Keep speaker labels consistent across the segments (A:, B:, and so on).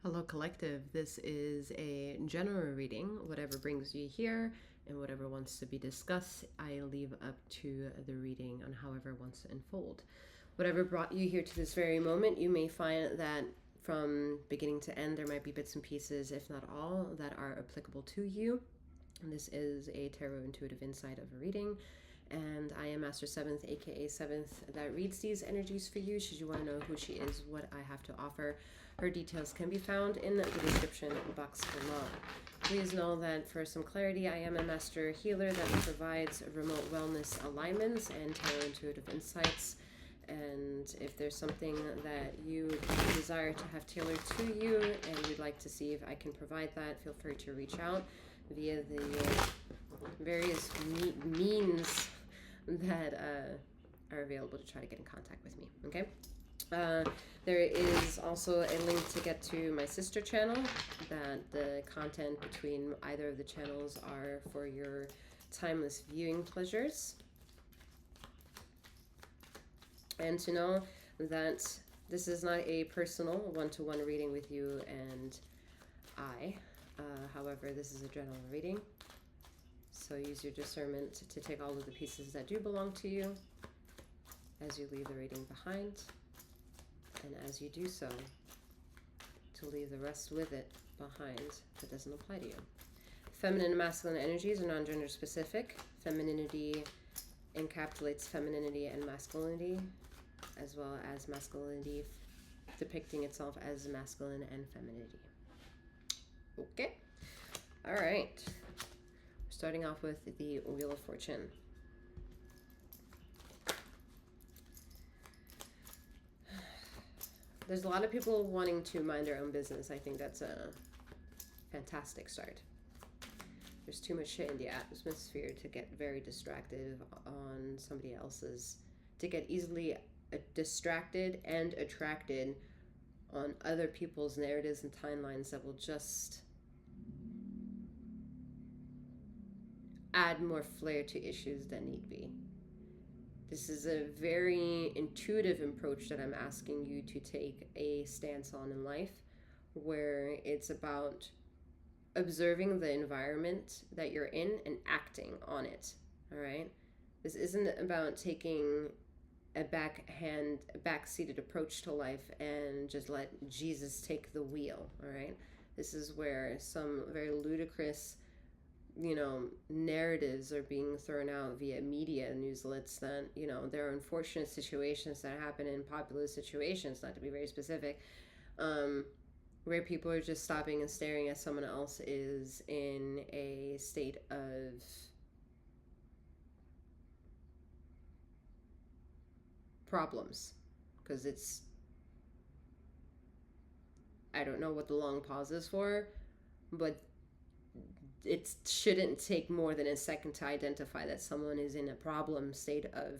A: Hello, Collective. This is a general reading. Whatever brings you here and whatever wants to be discussed, I leave up to the reading on however wants to unfold. Whatever brought you here to this very moment, you may find that from beginning to end, there might be bits and pieces, if not all, that are applicable to you. And this is a Tarot Intuitive Insight of a reading. And I am Master Seventh, aka Seventh, that reads these energies for you. Should you want to know who she is, what I have to offer, her details can be found in the description box below. Please know that for some clarity, I am a master healer that provides remote wellness alignments and tarot intuitive insights. And if there's something that you desire to have tailored to you and you'd like to see if I can provide that, feel free to reach out via the various means that are available to try to get in contact with me. Okay. There is also a link to get to my sister channel, that the content between either of the channels are for your timeless viewing pleasures. And to know that this is not a personal one-to-one reading with you and I. However, this is a general reading. So use your discernment to take all of the pieces that do belong to you as you leave the reading behind. And as you do so, to leave the rest with it behind that doesn't apply to you. Feminine and masculine energies are non-gender specific. Femininity encapsulates femininity and masculinity, as well as masculinity depicting itself as masculine and femininity. Okay. All right. We're starting off with the Wheel of Fortune. There's a lot of people wanting to mind their own business. I think that's a fantastic start. There's too much shit in the atmosphere to get very distracted on somebody else's, to get easily distracted and attracted on other people's narratives and timelines that will just add more flair to issues that need be. This is a very intuitive approach that I'm asking you to take a stance on in life, where it's about observing the environment that you're in and acting on it. All right? This isn't about taking a backseated approach to life and just let Jesus take the wheel. All right? This is where some very ludicrous narratives are being thrown out via media newslets that, there are unfortunate situations that happen in popular situations, not to be very specific, where people are just stopping and staring at someone else is in a state of problems. Because I don't know what the long pause is for, but it shouldn't take more than a second to identify that someone is in a problem state of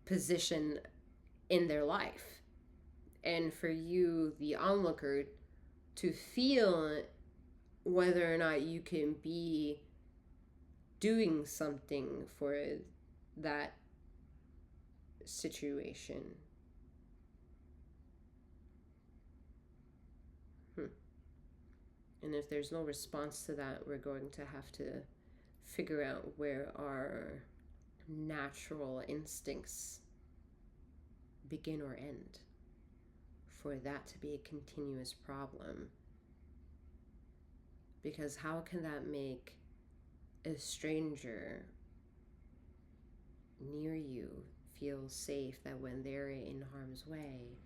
A: position in their life. And for you, the onlooker, to feel whether or not you can be doing something for that situation. And if there's no response to that, we're going to have to figure out where our natural instincts begin or end for that to be a continuous problem. Because how can that make a stranger near you feel safe that when they're in harm's way,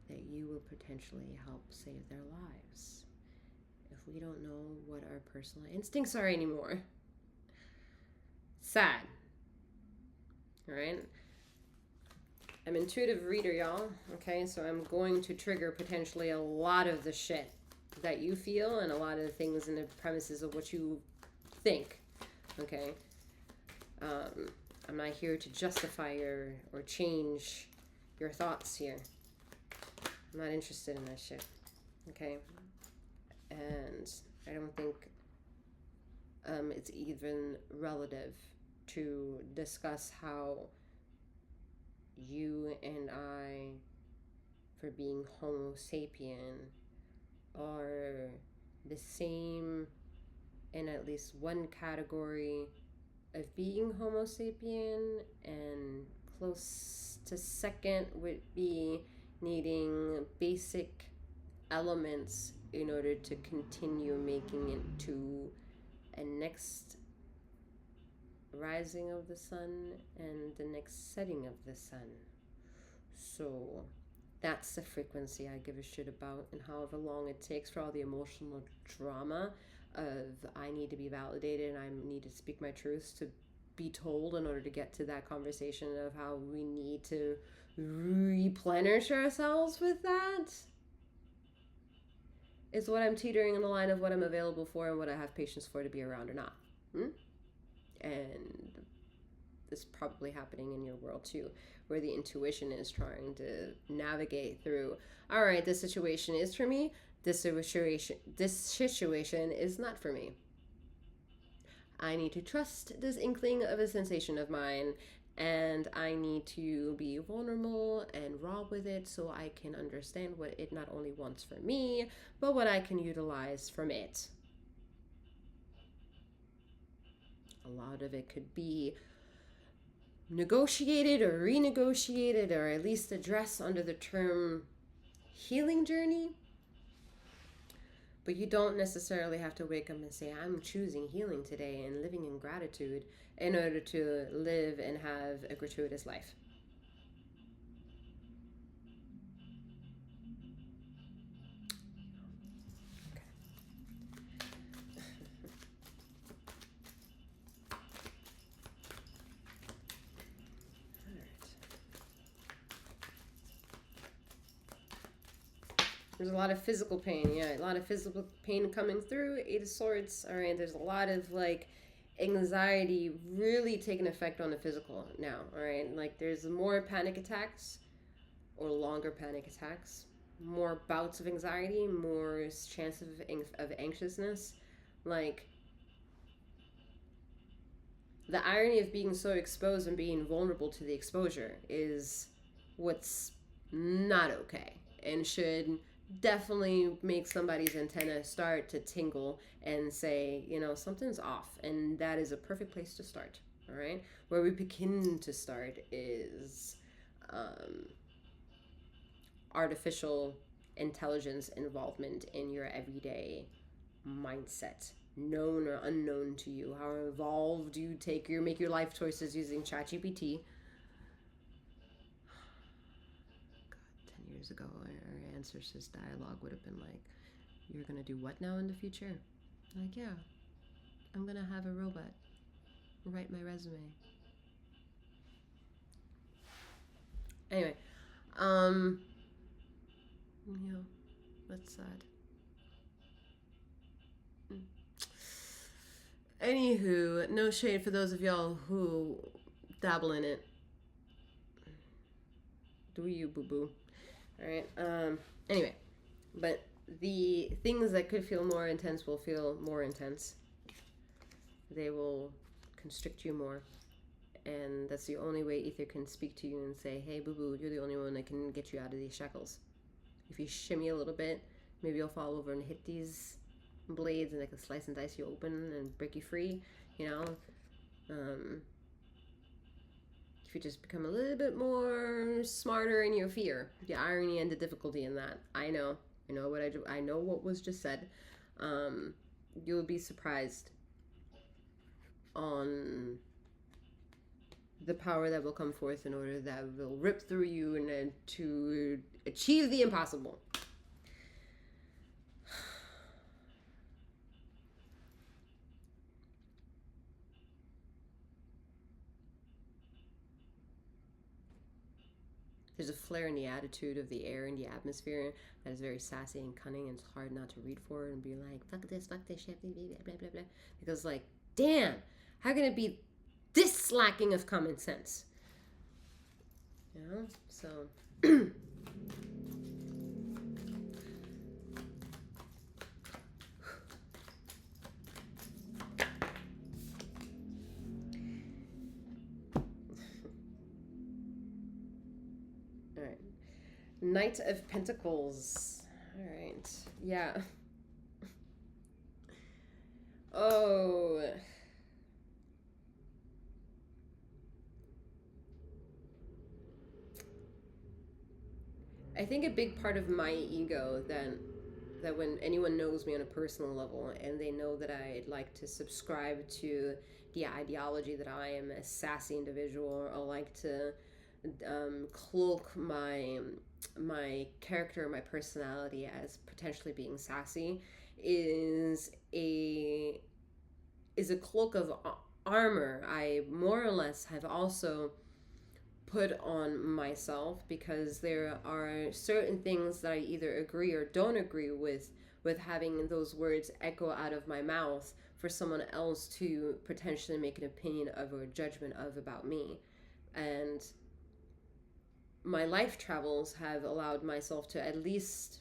A: that you will potentially help save their lives? If we don't know what our personal instincts are anymore. Sad. All right? I'm an intuitive reader, y'all. Okay, so I'm going to trigger potentially a lot of the shit that you feel and a lot of the things and the premises of what you think. Okay? I'm not here to justify or change your thoughts here. I'm not interested in that shit. Okay? And I don't think it's even relative to discuss how you and I for being Homo sapien are the same in at least one category of being Homo sapien, and close to second would be needing basic elements in order to continue making it to a next rising of the sun and the next setting of the sun. So that's the frequency I give a shit about, and however long it takes for all the emotional drama of I need to be validated and I need to speak my truths to be told in order to get to that conversation of how we need to replenish ourselves with that is what I'm teetering in the line of what I'm available for and what I have patience for to be around or not. And this is probably happening in your world too, where the intuition is trying to navigate through, all right, this situation is for me, this situation is not for me. I need to trust this inkling of a sensation of mine, and I need to be vulnerable and raw with it so I can understand what it not only wants from me, but what I can utilize from it. A lot of it could be negotiated or renegotiated, or at least addressed under the term healing journey. But you don't necessarily have to wake up and say, I'm choosing healing today and living in gratitude in order to live and have a gratuitous life. There's a lot of physical pain. Yeah, a lot of physical pain coming through. Eight of Swords. All right, there's a lot of like anxiety really taking effect on the physical now. All right, like there's more panic attacks or longer panic attacks, more bouts of anxiety, more chance of anxiousness. Like the irony of being so exposed and being vulnerable to the exposure is what's not okay and should definitely make somebody's antenna start to tingle and say, you know, something's off. And that is a perfect place to start. All right. Where we begin to start is artificial intelligence involvement in your everyday mindset, known or unknown to you. How involved you make your life choices using ChatGPT. Years ago, our ancestors' dialogue would have been like, you're gonna do what now in the future? Like, yeah, I'm gonna have a robot write my resume. Anyway, you know, that's sad. Anywho, no shade for those of y'all who dabble in it. Do you, boo-boo? All right. Anyway, but the things that could feel more intense will feel more intense. They will constrict you more. And that's the only way ether can speak to you and say, hey, boo-boo, you're the only one that can get you out of these shackles. If you shimmy a little bit, maybe you'll fall over and hit these blades and they can slice and dice you open and break you free, you know? If you just become a little bit more smarter in your fear, the irony and the difficulty in that. I know what was just said. You'll be surprised on the power that will come forth in order that will rip through you and to achieve the impossible. There's a flare in the attitude of the air in the atmosphere that is very sassy and cunning, and it's hard not to read for it and be like, fuck this shit, blah, blah, blah, blah. Because, like, damn, how can it be this lacking of common sense? You know? So... Knight of Pentacles. All right. Yeah. Oh. I think a big part of my ego that when anyone knows me on a personal level and they know that I like to subscribe to the ideology that I am a sassy individual, or like to cloak my character, my personality as potentially being sassy, is a cloak of armor I more or less have also put on myself, because there are certain things that I either agree or don't agree with having those words echo out of my mouth for someone else to potentially make an opinion of or a judgment of about me. And my life travels have allowed myself to at least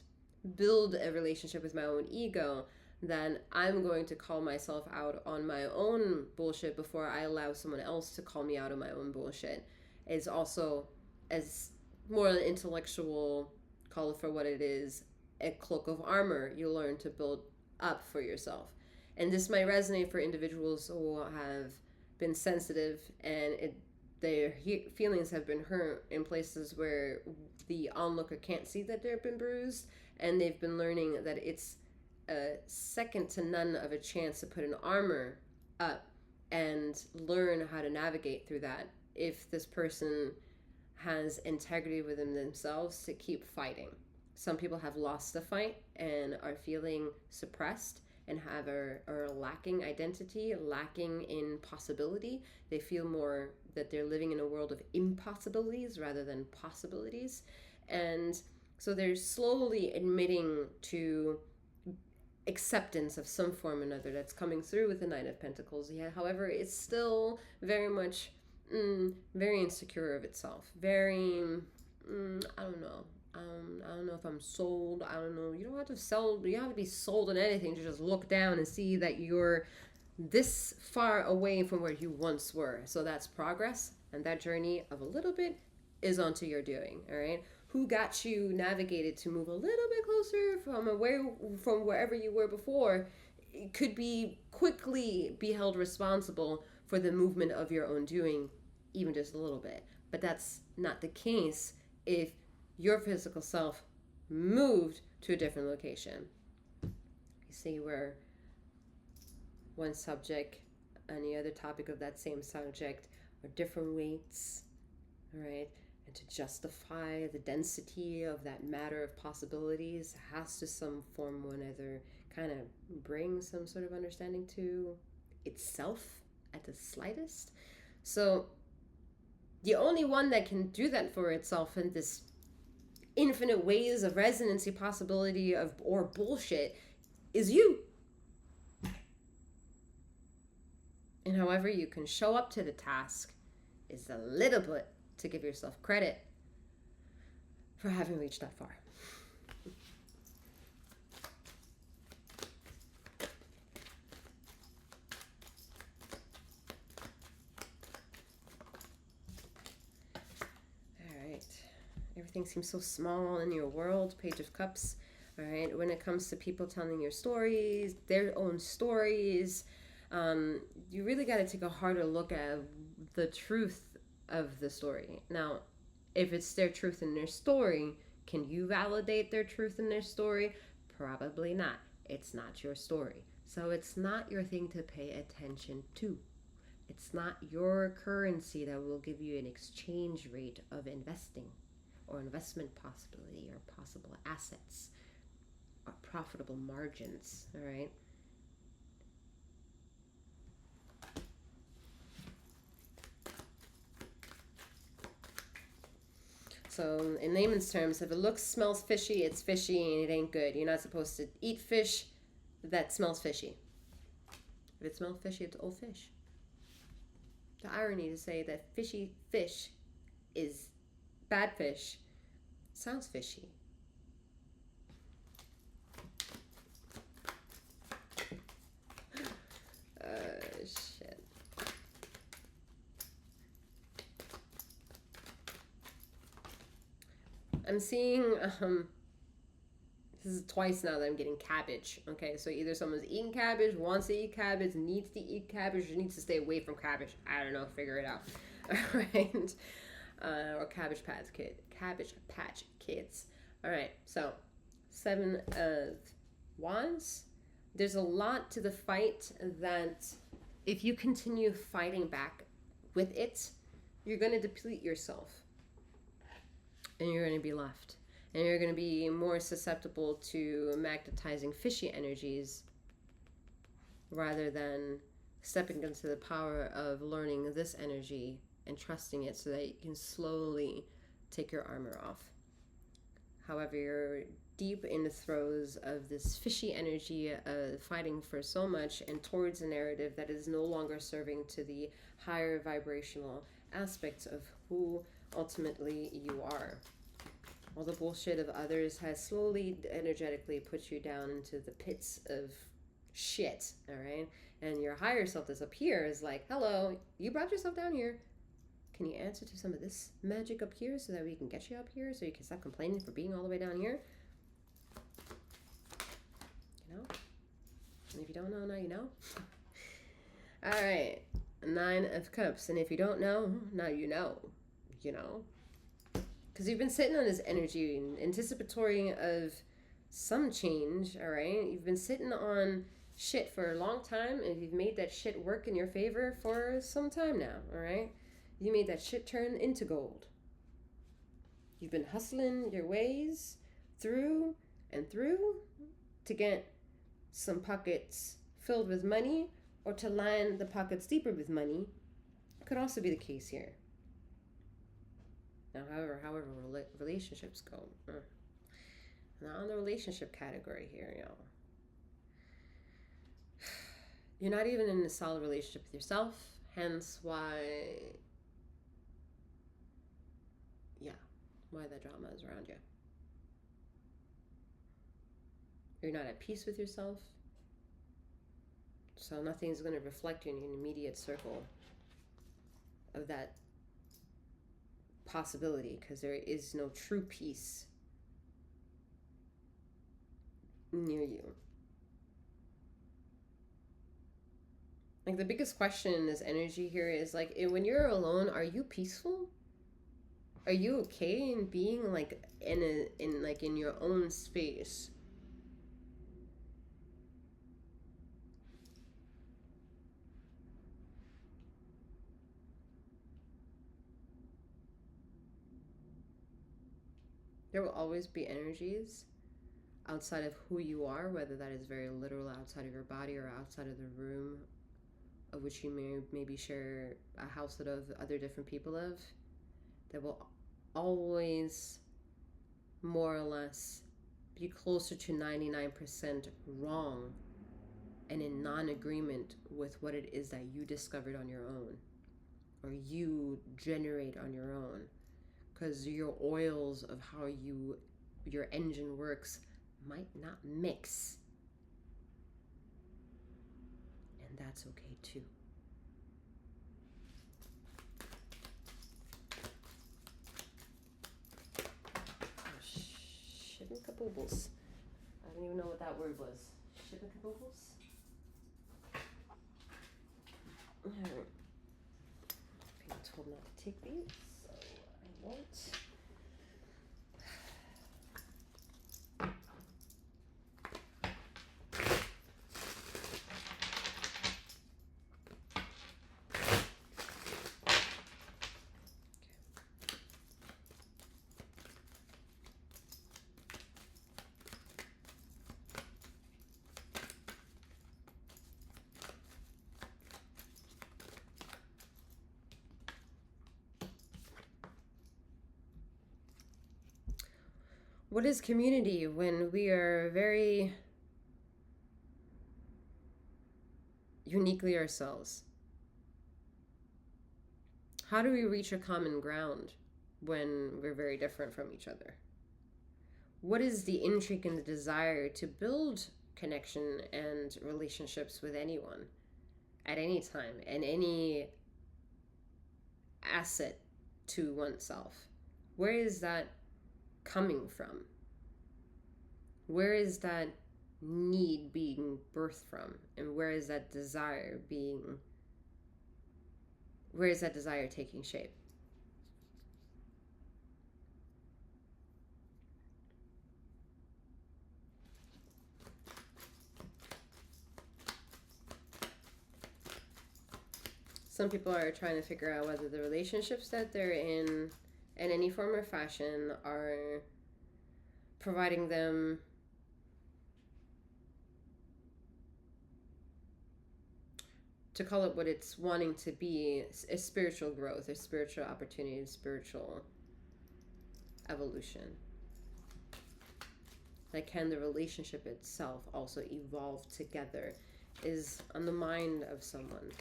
A: build a relationship with my own ego, then I'm going to call myself out on my own bullshit before I allow someone else to call me out on my own bullshit. Is also, as more an intellectual, call it for what it is, a cloak of armor you learn to build up for yourself. And this might resonate for individuals who have been sensitive and their feelings have been hurt in places where the onlooker can't see that they've been bruised, and they've been learning that it's a second to none of a chance to put an armor up and learn how to navigate through that if this person has integrity within themselves to keep fighting. Some people have lost the fight and are feeling suppressed and are lacking identity, lacking in possibility. They feel more that they're living in a world of impossibilities rather than possibilities. And so they're slowly admitting to acceptance of some form or another that's coming through with the Knight of Pentacles. Yeah, however, it's still very much very insecure of itself. Very, I don't know. I don't know if I'm sold. I don't know. You don't have to sell. You don't have to be sold on anything to just look down and see that you're this far away from where you once were. So that's progress, and that journey of a little bit is onto your doing. All right. Who got you navigated to move a little bit closer from wherever you were before? It could be quickly be held responsible for the movement of your own doing, even just a little bit. But that's not the case if your physical self moved to a different location. You see where one subject and the other topic of that same subject are different weights, all right? And to justify the density of that matter of possibilities has to some form or another kind of bring some sort of understanding to itself at the slightest. So the only one that can do that for itself in this infinite ways of resonancy possibility of or bullshit is you. And however you can show up to the task is a little bit to give yourself credit for having reached that far. Everything seems so small in your world. Page of Cups. All right. When it comes to people telling your stories, their own stories, you really got to take a harder look at the truth of the story. Now, if it's their truth in their story, can you validate their truth in their story? Probably not. It's not your story. So it's not your thing to pay attention to. It's not your currency that will give you an exchange rate of investing, or investment possibility, or possible assets, or profitable margins, all right? So in layman's terms, if it looks, smells fishy, it's fishy and it ain't good. You're not supposed to eat fish that smells fishy. If it smells fishy, it's old fish. The irony to say that fishy fish is bad fish sounds fishy. Shit. I'm seeing, this is twice now that I'm getting cabbage. Okay, so either someone's eating cabbage, wants to eat cabbage, needs to eat cabbage, or needs to stay away from cabbage. I don't know, figure it out. All right. Or Cabbage Patch Kids. All right, so 7 of Wands. There's a lot to the fight that if you continue fighting back with it, you're going to deplete yourself. And you're going to be left. And you're going to be more susceptible to magnetizing fishy energies rather than stepping into the power of learning this energy and trusting it so that you can slowly take your armor off. However, you're deep in the throes of this fishy energy fighting for so much and towards a narrative that is no longer serving to the higher vibrational aspects of who ultimately you are. All the bullshit of others has slowly energetically put you down into the pits of shit, all right? And your higher self that's up here is like, hello, you brought yourself down here. Can you answer to some of this magic up here so that we can get you up here so you can stop complaining for being all the way down here? You know? And if you don't know, now you know. All right. 9 of Cups. And if you don't know, now you know. You know? Because you've been sitting on this energy anticipatory of some change, all right? You've been sitting on shit for a long time, and you've made that shit work in your favor for some time now, all right? You made that shit turn into gold. You've been hustling your ways through and through to get some pockets filled with money or to line the pockets deeper with money. Could also be the case here. Now, however relationships go. Not on the relationship category here, y'all. You're not even in a solid relationship with yourself, hence why that drama is around you. You're not at peace with yourself, so nothing's going to reflect in your immediate circle of that possibility, because there is no true peace near you. Like, the biggest question in this energy here is like, when you're alone, are you peaceful? Are you okay in being like in your own space? There will always be energies outside of who you are, whether that is very literal outside of your body or outside of the room of which you maybe share a house of other different people of, that will always more or less be closer to 99% wrong and in non-agreement with what it is that you discovered on your own or you generate on your own, because your oils of how your engine works might not mix, and that's okay too. Shibboleths. I don't even know what that word was. Shibboleths? I'm being told not to take these, so I won't. What is community when we are very uniquely ourselves? How do we reach a common ground when we're very different from each other? What is the intrigue and the desire to build connection and relationships with anyone at any time and any asset to oneself? Where is that coming from? Where is that need being birthed from? And where is that desire taking shape? Some people are trying to figure out whether the relationships that they're in any form or fashion, are providing them to call it what it's wanting to be, a spiritual growth, a spiritual opportunity, a spiritual evolution. Like, can the relationship itself also evolve together, is on the mind of someone.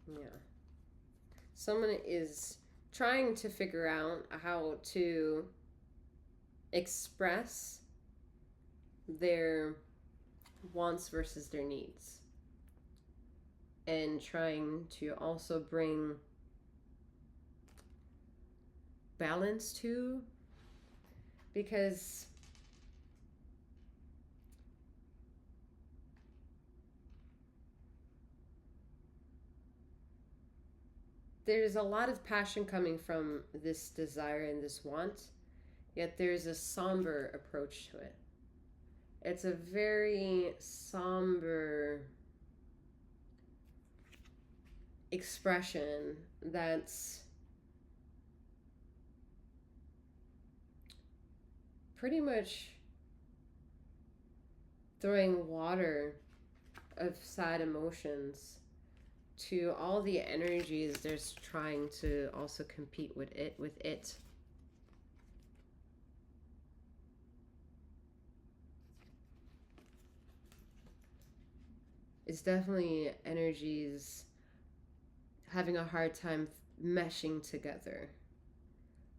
A: Yeah. Someone is trying to figure out how to express their wants versus their needs, and trying to also bring balance to, because there's a lot of passion coming from this desire and this want, yet there's a somber approach to it. It's a very somber expression that's pretty much throwing water of sad emotions to all the energies there's trying to also compete with it. It's definitely energies having a hard time meshing together,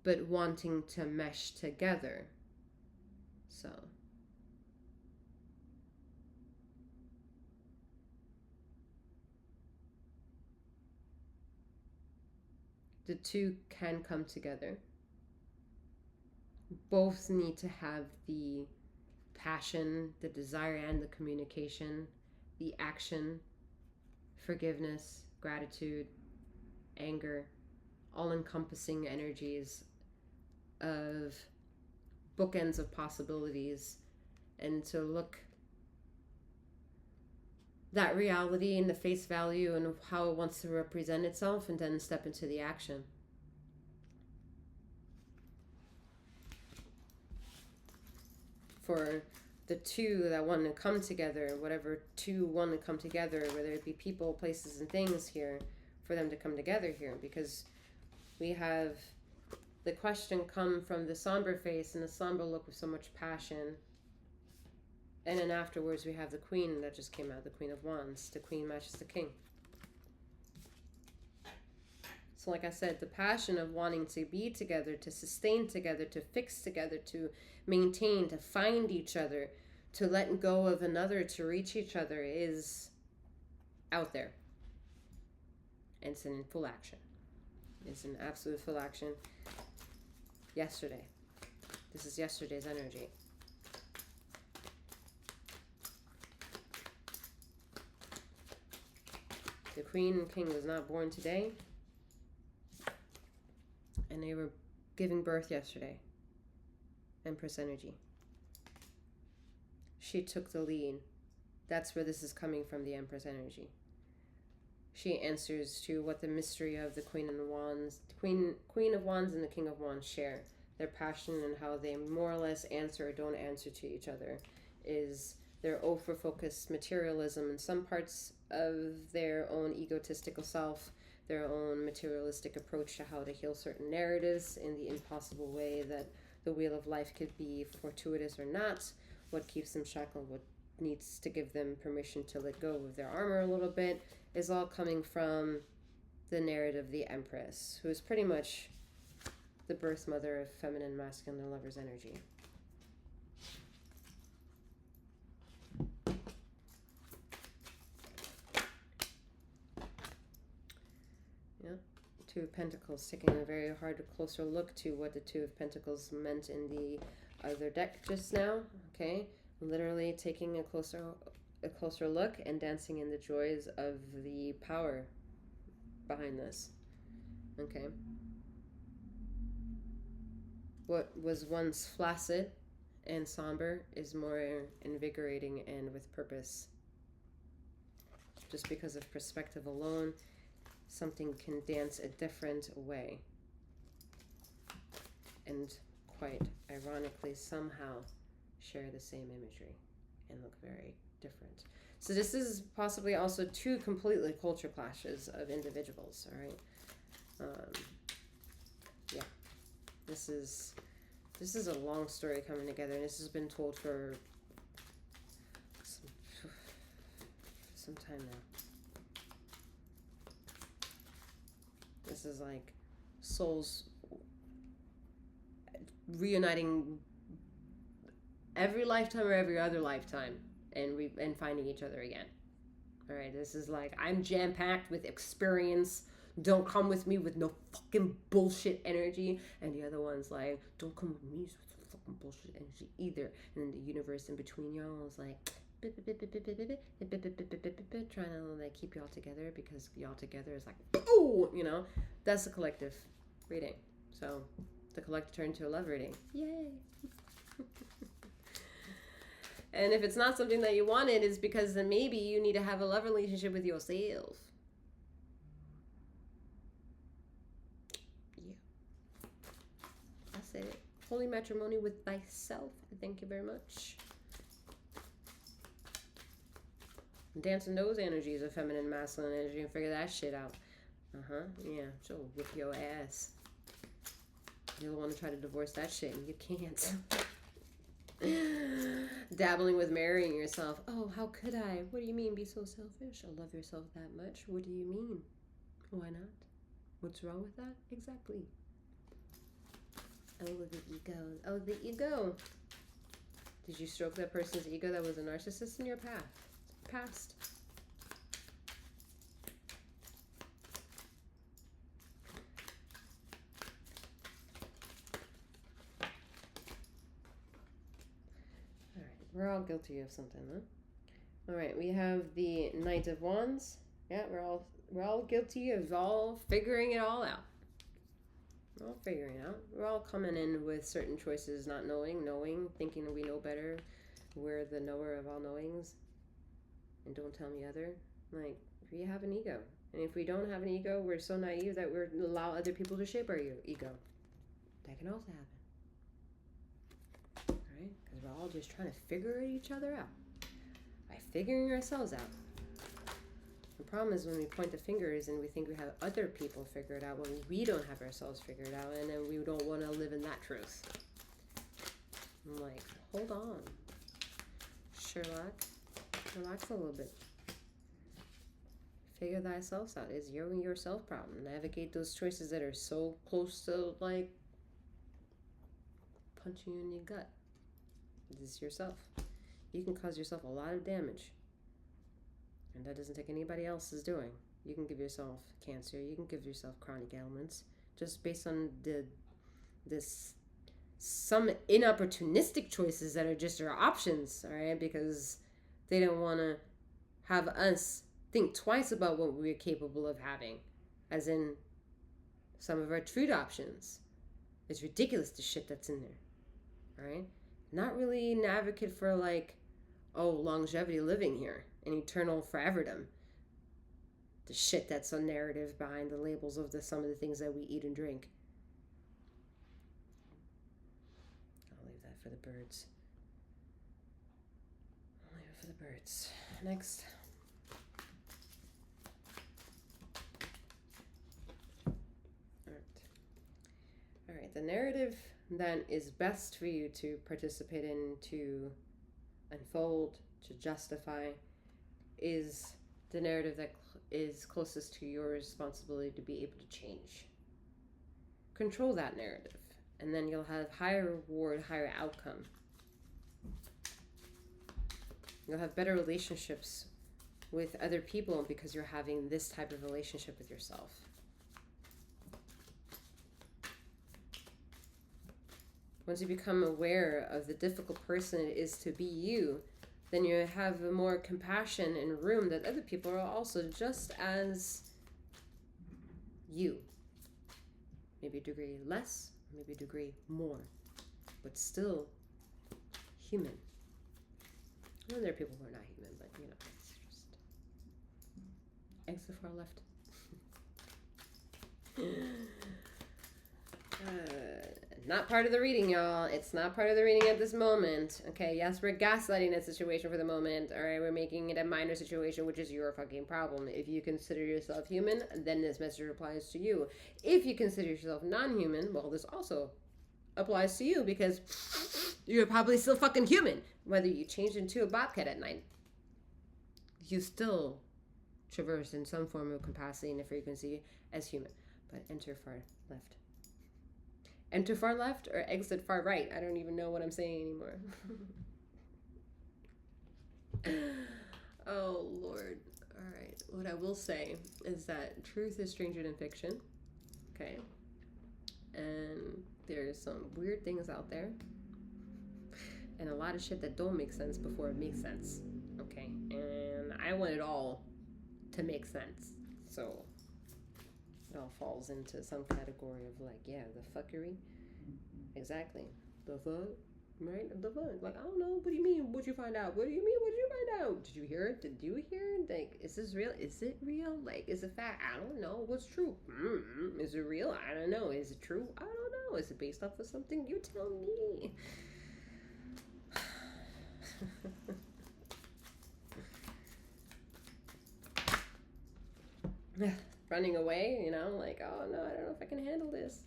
A: but wanting to mesh together. So the two can come together. Both need to have the passion, the desire, and the communication, the action, forgiveness, gratitude, anger, all-encompassing energies of bookends of possibilities, and to look that reality in the face value and how it wants to represent itself, and then step into the action. For the two that want to come together, whatever two want to come together, whether it be people, places, and things here, for them to come together here, because we have the question come from the somber face and the somber look with so much passion. And then afterwards we have the Queen that just came out, the Queen of Wands. The Queen matches the King. So like I said, the passion of wanting to be together, to sustain together, to fix together, to maintain, to find each other, to let go of another, to reach each other, is out there. And it's in full action. It's in absolute full action. Yesterday. This is yesterday's energy. The Queen and King was not born today, and they were giving birth yesterday. Empress energy. She took the lead. That's where this is coming from, the Empress energy. She answers to what the mystery of the Queen of Wands and the King of Wands share. Their passion and how they more or less answer or don't answer to each other is their over-focused materialism in some parts of their own egotistical self, their own materialistic approach to how to heal certain narratives in the impossible way that the wheel of life could be fortuitous or not, what keeps them shackled, what needs to give them permission to let go of their armor a little bit, is all coming from the narrative of the Empress, who is pretty much the birth mother of feminine, masculine, and lover's energy. Two of Pentacles, taking a very hard, closer look to what the Two of Pentacles meant in the other deck just now. Okay, literally taking a closer look and dancing in the joys of the power behind this. Okay. What was once flaccid and somber is more invigorating and with purpose. Just because of perspective alone, something can dance a different way. And quite ironically, somehow share the same imagery and look very different. So this is possibly also two completely culture clashes of individuals, all right? Yeah. This is a long story coming together, and this has been told for some time now. This is like souls reuniting every lifetime or every other lifetime and finding each other again. All right, this is like, I'm jam-packed with experience. Don't come with me with no fucking bullshit energy. And the other one's like, don't come with me with fucking bullshit energy either. And then the universe in between y'all is like, trying to like keep y'all together, because y'all together is like, oh, you know, that's the collective reading. So the collective turned to a love reading. Yay. And if it's not something that you wanted, it's because then maybe you need to have a love relationship with yourself. Yeah. I said it. Holy matrimony with thyself. Thank you very much. Dancing those energies of feminine, masculine energy, and figure that shit out. Yeah, she'll whip your ass. You'll want to try to divorce that shit, and you can't. Dabbling with marrying yourself. Oh, how could I? What do you mean be so selfish? I love yourself that much. What do you mean? Why not? What's wrong with that? Exactly. Oh, the ego. Oh, the ego. Did you stroke that person's ego that was a narcissist in your past? We're all guilty of something, huh? All right, we have the Knight of Wands. Yeah, we're all guilty of all figuring it all out. We're all figuring it out. We're all coming in with certain choices, not knowing, thinking we know better. We're the knower of all knowings. And don't tell me other. Like, we have an ego. And if we don't have an ego, we're so naive that we allow other people to shape our ego. That can also happen. Because we're all just trying to figure each other out by figuring ourselves out. The problem is when we point the fingers and we think we have other people figured out when we don't have ourselves figured out, and then we don't want to live in that truth. I'm like, hold on, Sherlock, relax a little bit. Figure thyself out. It's your and yourself problem. Navigate those choices that are so close to like punching you in your gut. This is yourself. You can cause yourself a lot of damage, and that doesn't take anybody else's doing. You can give yourself cancer. You can give yourself chronic ailments just based on some inopportunistic choices that are just your options, all right? Because they don't want to have us think twice about what we're capable of having, as in some of our truth options. It's ridiculous the shit that's in there, all right? Not really an advocate for like, oh, longevity living here and eternal foreverdom. The shit that's a narrative behind the labels of some of the things that we eat and drink. I'll leave that for the birds. Next. All right. The narrative then is best for you to participate in, to unfold, to justify, is the narrative that is closest to your responsibility to be able to change. Control that narrative, and then you'll have higher reward, higher outcome. You'll have better relationships with other people because you're having this type of relationship with yourself. once you become aware of the difficult person it is to be you, then you have more compassion and room that other people are also just as you. Maybe a degree less, maybe a degree more, but still human. I know there are people who are not human, but you know, it's just exit far left. Not part of the reading, y'all. It's not part of the reading at this moment. Okay, yes, we're gaslighting that situation for the moment. All right, we're making it a minor situation, which is your fucking problem. If you consider yourself human, then this message applies to you. If you consider yourself non-human, well, this also applies to you because you're probably still fucking human. Whether you change into a bobcat at night, you still traverse in some form of capacity and a frequency as human. But enter far left. Enter far left or exit far right? I don't even know what I'm saying anymore. Oh, Lord. All right. What I will say is that truth is stranger than fiction. Okay. And there's some weird things out there. And a lot of shit that don't make sense before it makes sense. Okay. And I want it all to make sense. So it all falls into some category of like, yeah, the fuckery. Exactly. The fuck? Right? The fuck. Like, I don't know. What do you mean? What'd you find out? What do you mean? What did you find out? Did you hear it? Did you hear it? Like, is this real? Is it real? Like, is it fact? I don't know. What's true? Is it real? I don't know. Is it true? I don't know. Is it based off of something? You tell me. Running away, you know, like, oh no, I don't know if I can handle this.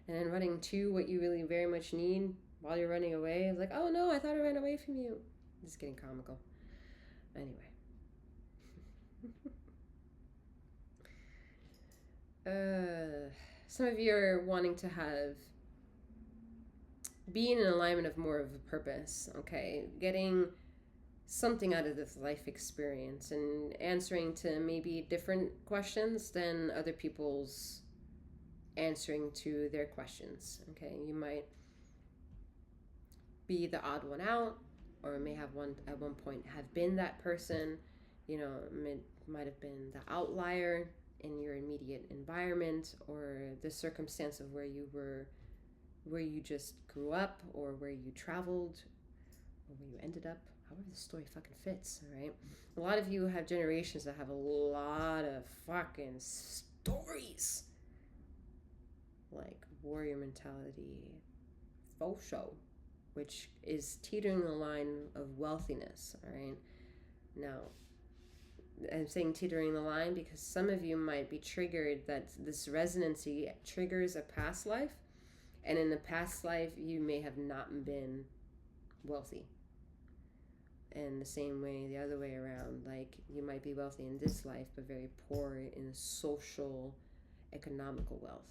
A: And then running to what you really very much need while you're running away. It's like, oh no, I thought I ran away from you. Just getting comical. Anyway. Some of you are wanting to be in an alignment of more of a purpose, okay? Getting something out of this life experience and answering to maybe different questions than other people's answering to their questions. Okay, you might be the odd one out, or may have at one point have been that person. You know, might have been the outlier in your immediate environment, or the circumstance of where you just grew up, or where you traveled, or where you ended up. However the story fucking fits, all right? A lot of you have generations that have a lot of fucking stories. Like warrior mentality, faux show, which is teetering the line of wealthiness, all right? Now, I'm saying teetering the line because some of you might be triggered that this resonancy triggers a past life, and in the past life, you may have not been wealthy. And the same way, the other way around, like you might be wealthy in this life, but very poor in social, economical wealth.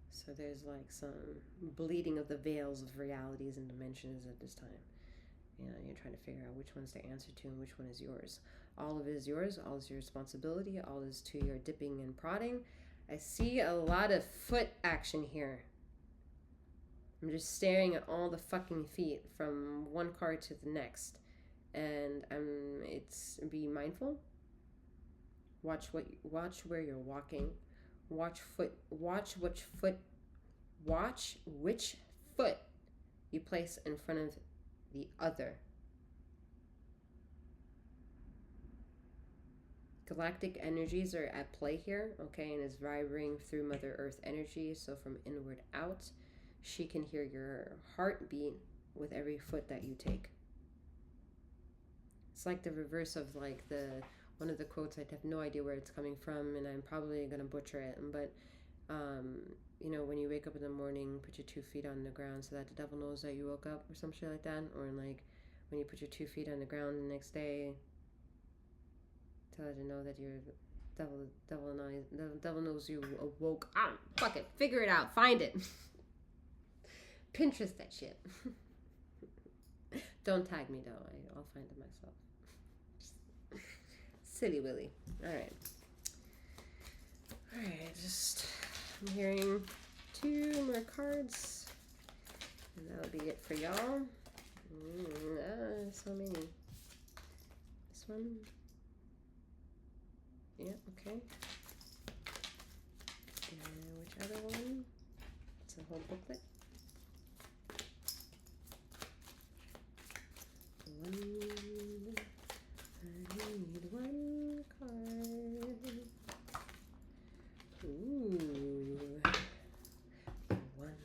A: So there's like some bleeding of the veils of realities and dimensions at this time. You know, you're trying to figure out which one's to answer to and which one is yours. All of it is yours. All is your responsibility. All is to your dipping and prodding. I see a lot of foot action here. I'm just staring at all the fucking feet from one card to the next. And be mindful. Watch where you're walking. Watch which foot you place in front of the other. Galactic energies are at play here, okay, and is vibrating through Mother Earth energy. So from inward out, she can hear your heartbeat with every foot that you take. It's like the reverse of like one of the quotes. I have no idea where it's coming from, and I'm probably gonna butcher it. But you know, when you wake up in the morning, put your 2 feet on the ground so that the devil knows that you woke up, or some shit like that. Or like when you put your 2 feet on the ground the next day, tell it to know that you're devil knows you awoke. Fuck it, figure it out, find it. Pinterest that shit. Don't tag me though. I'll find it myself. Silly Willy. All right. Just I'm hearing 2 more cards. And that'll be it for y'all. So many. This one. Yeah, okay. And which other one? It's a whole booklet. I need one card. Ooh. One.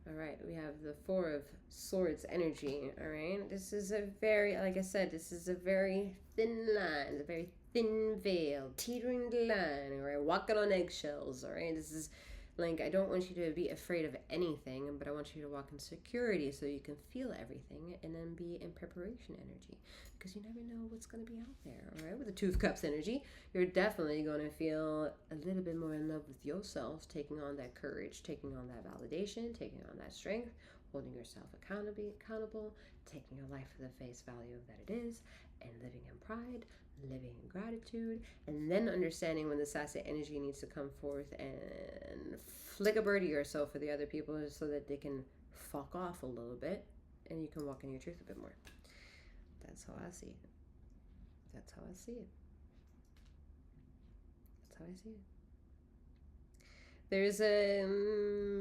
A: Alright, we have the 4 of Swords energy. Alright, this is a very, like I said, this is a very thin line, a very thin veil, teetering the line, alright, walking on eggshells, alright. This is like, I don't want you to be afraid of anything, but I want you to walk in security so you can feel everything and then be in preparation energy, because you never know what's going to be out there, all right? With the 2 of Cups energy, you're definitely going to feel a little bit more in love with yourself, taking on that courage, taking on that validation, taking on that strength, holding yourself accountable, taking your life for the face value that it is, and living in pride, living in gratitude, and then understanding when the sassy energy needs to come forth and flick a birdie or so for the other people so that they can fuck off a little bit and you can walk in your truth a bit more. That's how I see it. That's how I see it. That's how I see it. There's a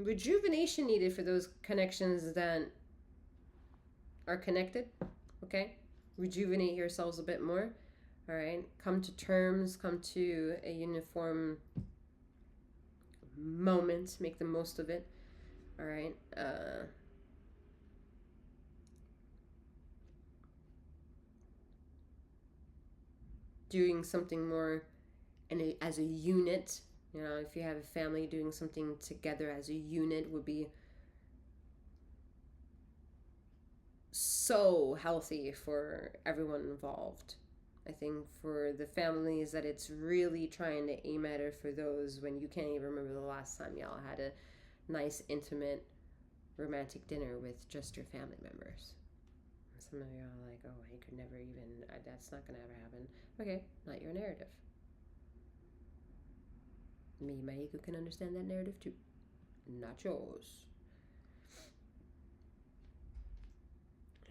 A: rejuvenation needed for those connections that are connected, okay? Rejuvenate yourselves a bit more. All right, come to terms, come to a uniform moment, make the most of it. All right. Doing something more as a unit. You know, if you have a family, doing something together as a unit would be so healthy for everyone involved. I think for the families that it's really trying to aim at it for those when you can't even remember the last time y'all had a nice, intimate, romantic dinner with just your family members. Some of y'all are like, oh, I could never even, that's not going to ever happen. Okay, not your narrative. Me, my ego can understand that narrative too. Not yours.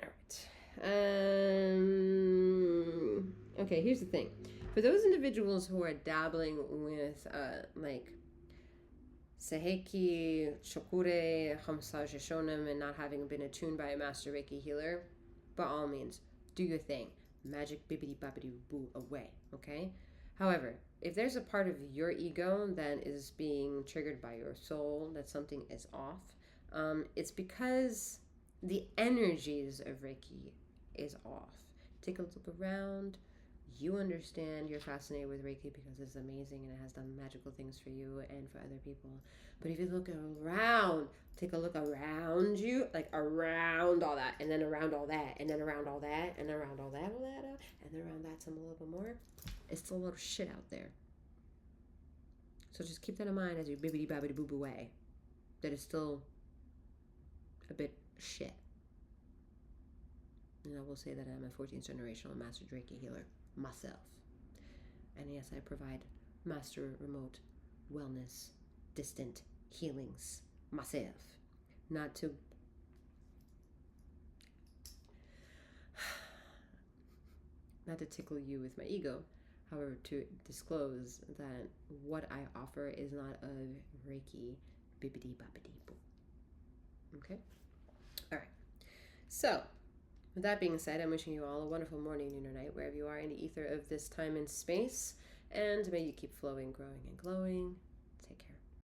A: All right. Okay, here's the thing. For those individuals who are dabbling with like Seheiki, Shokure, Hamsa Shonem, and not having been attuned by a master Reiki healer, by all means, do your thing. Magic Bibbidy Babbidee boo away, okay? However, if there's a part of your ego that is being triggered by your soul, that something is off, it's because the energies of Reiki is off. Take a look around. You understand you're fascinated with Reiki because it's amazing and it has done magical things for you and for other people. But if you look around, take a look around you, like around all that, and then around all that, and then around all that, and then around all that, and then around that some a little bit more, it's still a little shit out there. So just keep that in mind as you bibbidi babbidi boo boo away. That is still a bit shit. And I will say that I'm a 14th generational master Reiki healer myself. And yes, I provide master remote wellness, distant healings myself. Not to tickle you with my ego, however, to disclose that what I offer is not of Reiki bibbidi babbidi boo. Okay? Alright. So, with that being said, I'm wishing you all a wonderful morning, noon, or night, wherever you are in the ether of this time and space. And may you keep flowing, growing, and glowing. Take care.